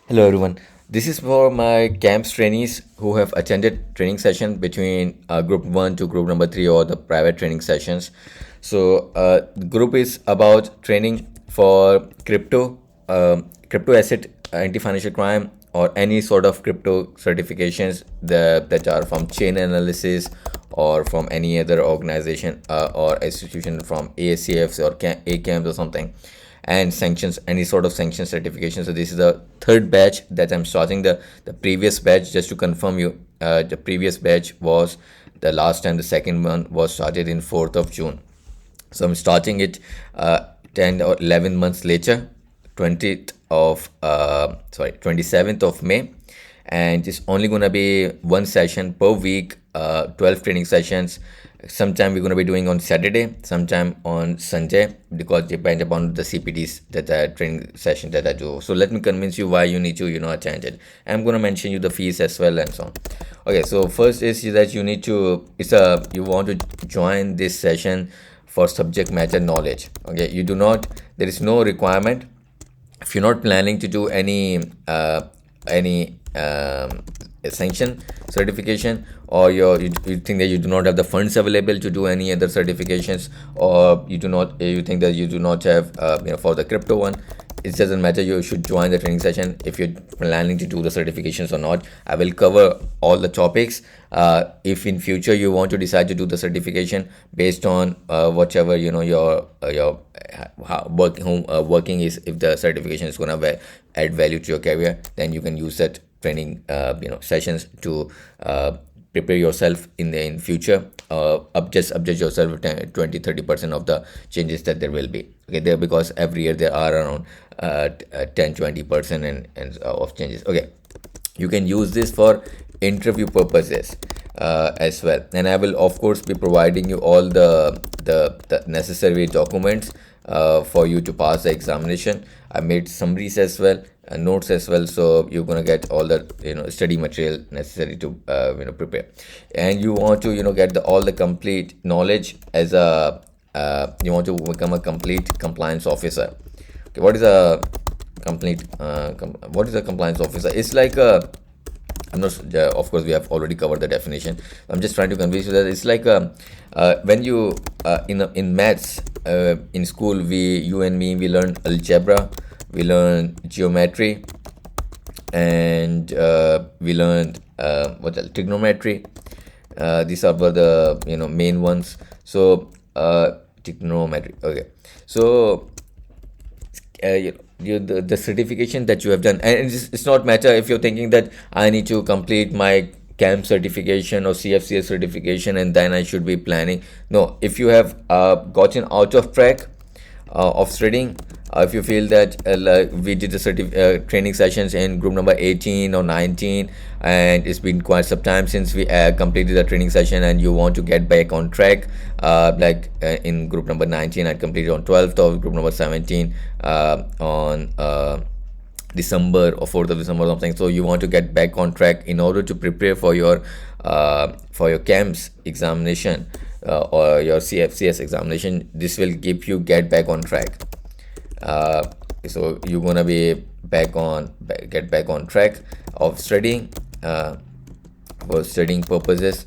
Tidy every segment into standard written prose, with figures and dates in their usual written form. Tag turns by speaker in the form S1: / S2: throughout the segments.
S1: Hello everyone. This is for my CAMS trainees who have attended training session between group 1 to group number 3 or the private training sessions. So the group is about training for crypto asset, anti-financial crime, or any sort of crypto certifications that are from chain analysis or from any other organization or institution from ACFs or ACAMS or something, and sanctions, any sort of sanction certification. So this is the third batch that I'm starting. The previous batch, just to confirm you, the previous batch was the last time. The second one was started in 4th of June. So I'm starting it 10 or 11 months later, 27th of May, and it's only going to be one session per week, 12 training sessions. Sometime we're going to be doing on Saturday, sometime on Sunday, because depend upon the CPTs that I training session that I do. So let me convince you why you need to attend it. I'm going to mention you the fees as well and so on. Okay, so first is that you need to, you want to join this session for subject matter knowledge. Okay, you do not, there is no requirement if you're not planning to do any sanction certification, or you think that you do not have the funds available to do any other certifications, or you think that you do not have for the crypto one. It doesn't matter, you should join the training session if you're planning to do the certifications or not. I will cover all the topics. If in future you want to decide to do the certification based on whatever your working is, if the certification is going to add value to your career, then you can use that training sessions to prepare yourself in future. Just update yourself 20-30% of the changes that there will be. Okay, there, because every year there are around 10-20% and of changes. Okay, you can use this for interview purposes as well, and I will of course be providing you all the necessary documents for you to pass the examination. I made summaries as well, notes as well, so you're gonna get all the study material necessary to prepare. And you want to get all the complete knowledge as a you want to become a complete compliance officer. Okay, what is a what is a compliance officer? It's like a, I'm not, of course we have already covered the definition. I'm just trying to convince you that it's like when you in maths, in school, you and me, we learn algebra, we learn geometry, and we learned what else? Trigonometry. These are the main ones. So trigonometry. Okay, so the certification that you have done, and it's not matter if you're thinking that I need to complete my CAMS certification or CFCS certification and then I should be planning. No, if you have gotten out of track of studying, if you feel that like we did the training sessions in group number 18 or 19, and it's been quite some time since we completed the training session, and you want to get back on track, in group number 19 I completed on 12th of group number 17 on December or 4th of December or something. So you want to get back on track in order to prepare for your CAMS examination or your CFCS examination. This will give you get back on track. So you're gonna be get back on track of studying for studying purposes,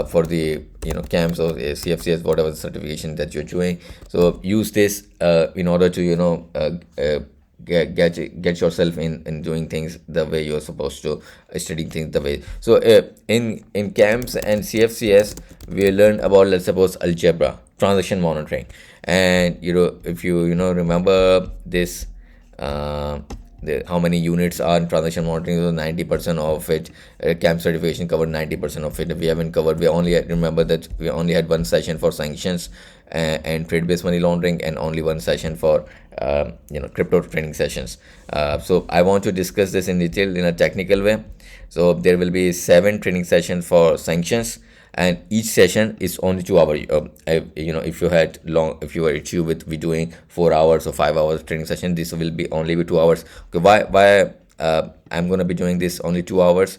S1: for the CAMS or CFCS, whatever the certification that you're doing. So use this in order to get yourself in doing things the way you're supposed to, studying things the way. So in CAMS and CFCS we learned about, let's suppose, algebra, transaction monitoring, and if you remember this, how many units are in transaction monitoring. So 90% of it, CAMS certification covered 90% of it. We haven't covered, we only remember that we only had one session for sanctions and trade-based money laundering, and only one session for crypto training sessions. So I want to discuss this in detail in a technical way. So there will be 7 training sessions for sanctions, and each session is only 2 hours. If you were with we doing 4 hours or 5 hours training session, this will be only be 2 hours. Okay, why I'm going to be doing this only 2 hours?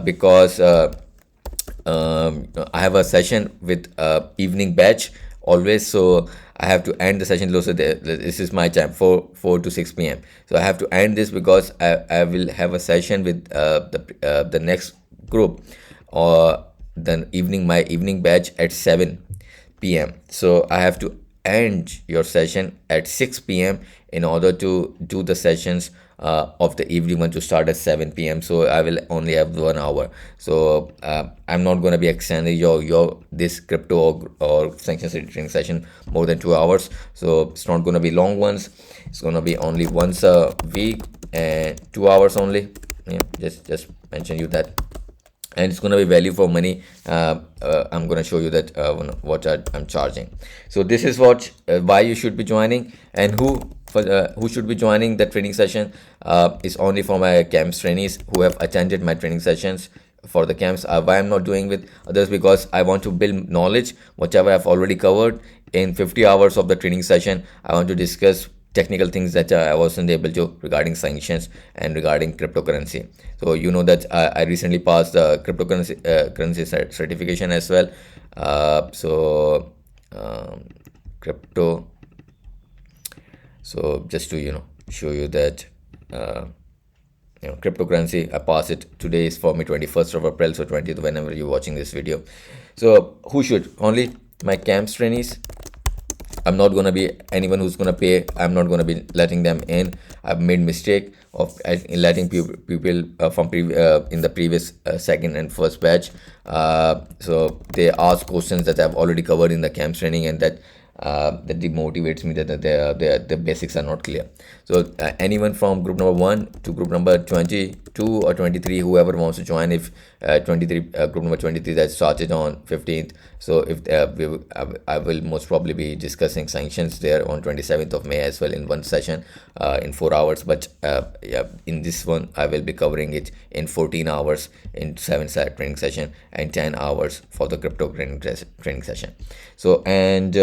S1: Because I have a session with evening batch always. So I have to end the session closer. This is my time, 4 to 6 p.m. So I have to end this because I will have a session with the next group, or my evening batch at 7 p.m. So I have to end your session at 6 p.m. in order to do the sessions of the evening one to start at 7 p.m. So I will only have 1 hour. So I'm not going to be extending your this crypto or sanctions training session more than 2 hours. So it's not going to be long ones. It's going to be only once a week and 2 hours only. Yeah, just mention you that. And it's going to be value for money. I'm going to show you that what I'm charging. So this is what why you should be joining, and who should be joining the training session is only for my CAMS trainees who have attended my training sessions for the CAMS. Why I'm not doing with others, because I want to build knowledge. Whatever I've already covered in 50 hours of the training session, I want to discuss technical things that I wasn't able to regarding sanctions and regarding cryptocurrency. So you know that I recently passed the cryptocurrency currency certification as well. Crypto. So just to show you that cryptocurrency, I pass it. Today is for me 21st of April, so 20th whenever you're watching this video. So who should? Only my CAMS trainees. I'm not gonna be anyone who's gonna pay. I'm not gonna be letting them in. I've made mistake of letting people from in the previous second and first batch. So they ask questions that I've already covered in the CAMS training, and that demotivates me that the basics are not clear. So anyone from group number 1 to group number 22 or 23, whoever wants to join, if 23 group number 23 that started on 15th. So if I will most probably be discussing sanctions there on 27th of May as well in one session in 4 hours. But yeah, in this one I will be covering it in 14 hours in 7 training session and 10 hours for the crypto training session. So and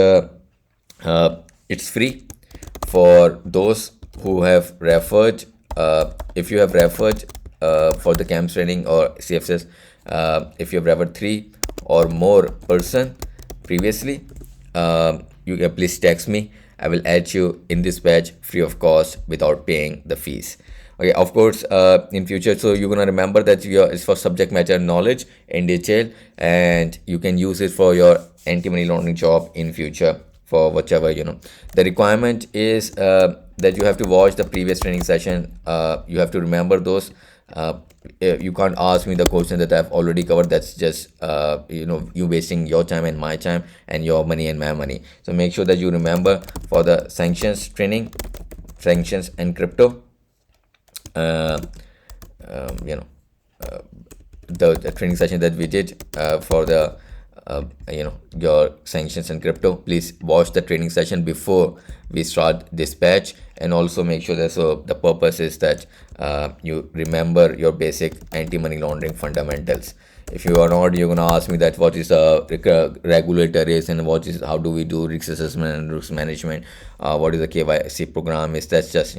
S1: it's free for those who have referred. If you have referred for the CAMS training or CFS, if you have referred 3 or more person previously, you can please text me. I will add you in this batch free of cost without paying the fees. Okay, of course, in future, so you're gonna remember that it's for subject matter knowledge in detail, and you can use it for your anti-money laundering job in future for whichever. The requirement is that you have to watch the previous training session. You have to remember those. You can't ask me the question that I've already covered. That's just you wasting your time and my time, and your money and my money. So make sure that you remember for the sanctions training, sanctions and crypto. The training session that we did for the your sanctions and crypto, please watch the training session before we start this batch. And also make sure that, so the purpose is that you remember your basic anti-money laundering fundamentals. If you are not, you're gonna ask me that what is the regulator is, and how do we do risk assessment and risk management, what is the KYC program is. That's just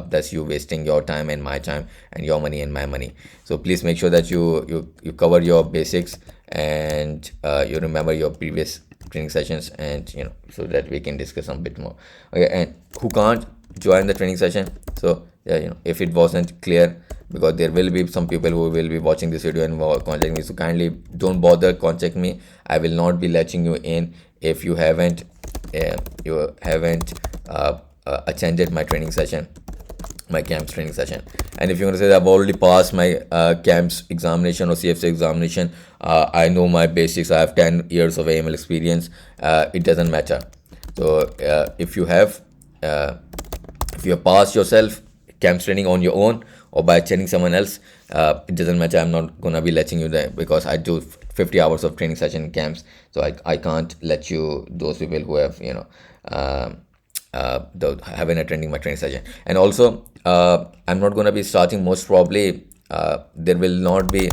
S1: that's you wasting your time and my time, and your money and my money. So please make sure that you cover your basics, and you remember your previous training sessions, and so that we can discuss a bit more. Okay, and who can't join the training session? So yeah, if it wasn't clear, because there will be some people who will be watching this video and contact me, so kindly don't bother contact me. I will not be letting you in if you haven't attended my training session, my CAMS training session. And if you're going to say that I've already passed my CAMS examination or CFC examination, I know my basics, I have 10 years of AML experience, it doesn't matter. So if you have passed yourself CAMS training on your own or by training someone else, it doesn't matter. I'm not gonna be letting you there, because I do 50 hours of training session in CAMS, so I can't let you, those people who have haven't attending my training session. And also I'm not gonna be starting, most probably there will not be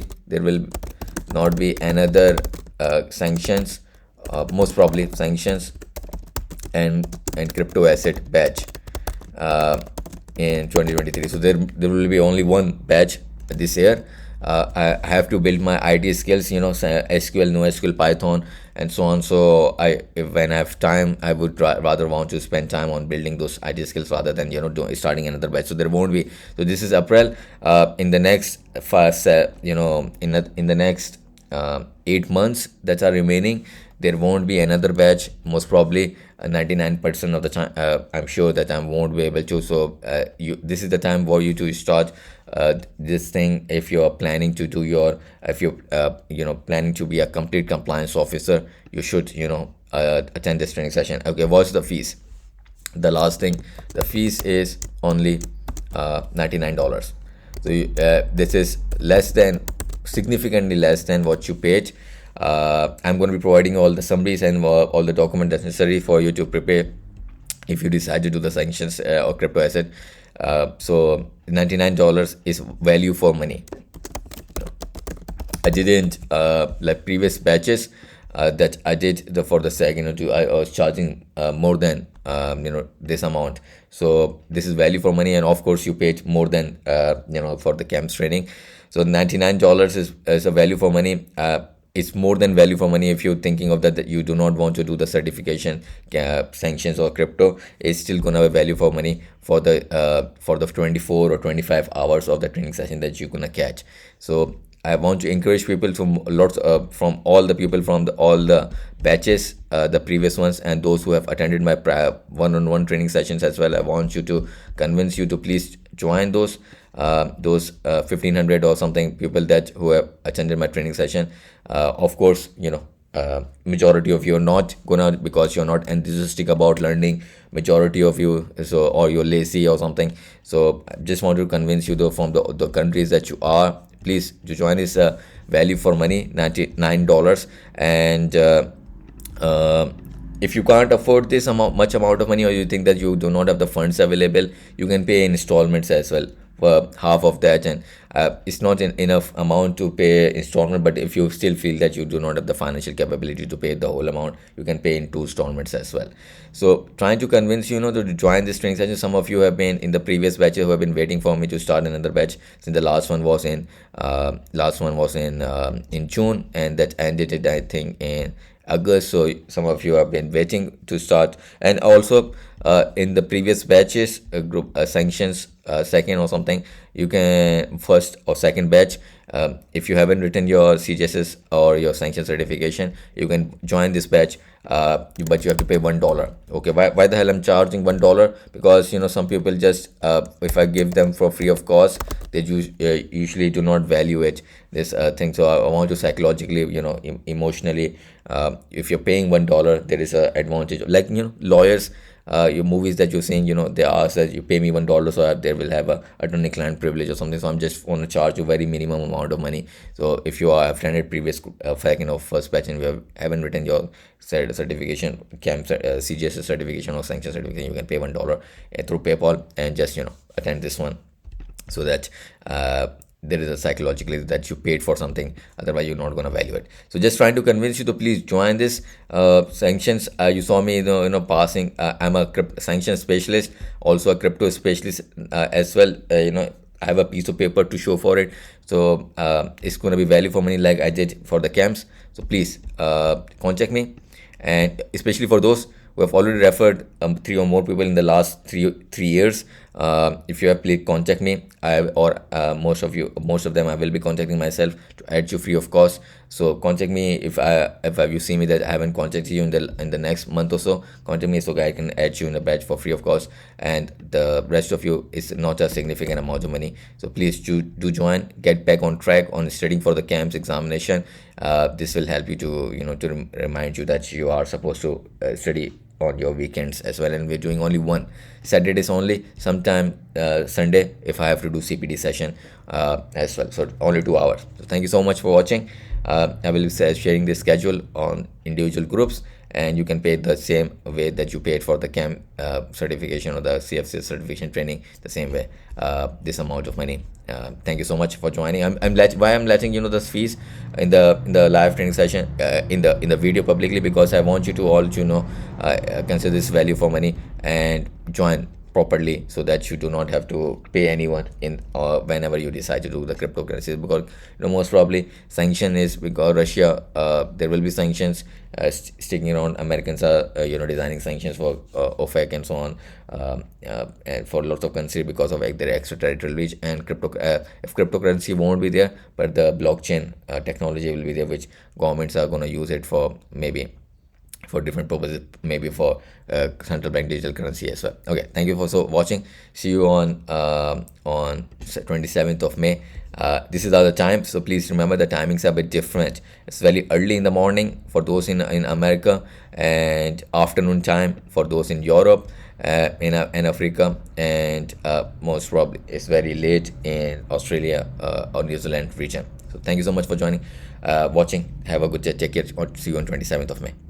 S1: another sanctions, most probably sanctions and Cryptoasset batch in 2023. So there will be only one batch this year. I have to build my IT skills, SQL, NoSQL, Python, and so on. So when I have time, I would rather want to spend time on building those IT skills rather than starting another batch. So there won't be. So this is April. In the next first, in the next 8 months that are remaining, there won't be another batch. Most probably, 99% of the time, I'm sure that I won't be able to. So this is the time for you to start this thing. If you're planning to do if you're planning to be a complete compliance officer, you should attend this training session. Okay, what's the fees? The last thing, the fees is only $99. So this is significantly less than what you paid. I'm going to be providing all the summaries and all the documents necessary for you to prepare if you decide to do the sanctions or crypto asset. So $99 is value for money. I didn't like previous batches that I did for the second or two. I was charging more than this amount. So this is value for money, and of course you paid more than for the CAMS training. So $99 is a value for money. It's more than value for money if you're thinking of that you do not want to do the certification, sanctions or crypto. It's still gonna have a value for money for the 24 or 25 hours of the training session that you're gonna catch. So I want to encourage people from all the people from all the batches, the previous ones, and those who have attended my one-on-one training sessions as well. I want you to convince you to please join those 1500 or something people who have attended my training session. Of course, majority of you are not gonna, because you're not enthusiastic about learning. Majority of you, or you're lazy or something. So I just want to convince you, though, from the countries that you are, please to join this value for money, $99. And if you can't afford this much amount of money, or you think that you do not have the funds available, you can pay in installments as well for half of that. And it's not enough amount to pay installment, but if you still feel that you do not have the financial capability to pay the whole amount, you can pay in 2 installments as well. So trying to convince you, to join this training session. Some of you have been in the previous batches who have been waiting for me to start another batch, since the last one was in June, and that ended, I think, in August. So some of you have been waiting to start. And also in the previous batches, group sanctions second or something, you can first or second batch, if you haven't written your CGSS or your sanction certification, you can join this batch, but you have to pay $1. Okay, why the hell I'm charging $1? Because some people just if I give them for free of cost, they usually do not value it, this thing. So I want to psychologically, emotionally, if you're paying $1, there is a advantage. Like lawyers, your movies that you're seeing, they ask that you pay me $1 so they will have a attorney client privilege or something. So I'm just want to charge you very minimum amount of money. So if you have attended previous second or first batch and you haven't written your certification, CAMS, CGSS certification or sanction certification, you can pay $1 through PayPal and just attend this one, so that there is a psychologically that you paid for something, otherwise you're not going to value it. So just trying to convince you to please join this sanctions. You saw me passing. I'm a sanction specialist, also a crypto specialist as well. I have a piece of paper to show for it. So it's going to be value for money, like I did for the CAMS. So please contact me, and especially for those who have already referred 3 or more people in the last three years. If you have, please contact me. Most of them I will be contacting myself to add you free of cost. So contact me if you see me that I haven't contacted you in the next month or so. Contact me so I can add you in the batch for free of cost. And the rest of you is not a significant amount of money. So please do join. Get back on track on studying for the CAMS examination. This will help you to remind you that you are supposed to study on your weekends as well. And we're doing only one Saturdays only, sometime Sunday if I have to do CPD session as well. So only 2 hours. So thank you so much for watching. I will be sharing the schedule on individual groups, and you can pay the same way that you paid for the CAM certification or the CFC certification training, the same way, this amount of money. Thank you so much for joining. I'm letting the fees in the live training session, in the video publicly, because I want you to all consider this value for money and join properly, so that you do not have to pay anyone in whenever you decide to do the cryptocurrencies. Because most probably sanction is because Russia, there will be sanctions sticking around. Americans are designing sanctions for OFAC and so on, and for lots of countries because of their extraterritorial reach. And if cryptocurrency won't be there, but the blockchain technology will be there, which governments are going to use it for, maybe for different purposes, maybe for central bank digital currency as well. Okay, thank you for watching. See you on 27th of May. This is our time, so please remember the timings are a bit different. It's very early in the morning for those in America, and afternoon time for those in Europe, in Africa, and most probably it's very late in Australia or New Zealand region. So thank you so much for watching. Have a good day. Take care. See you on 27th of May.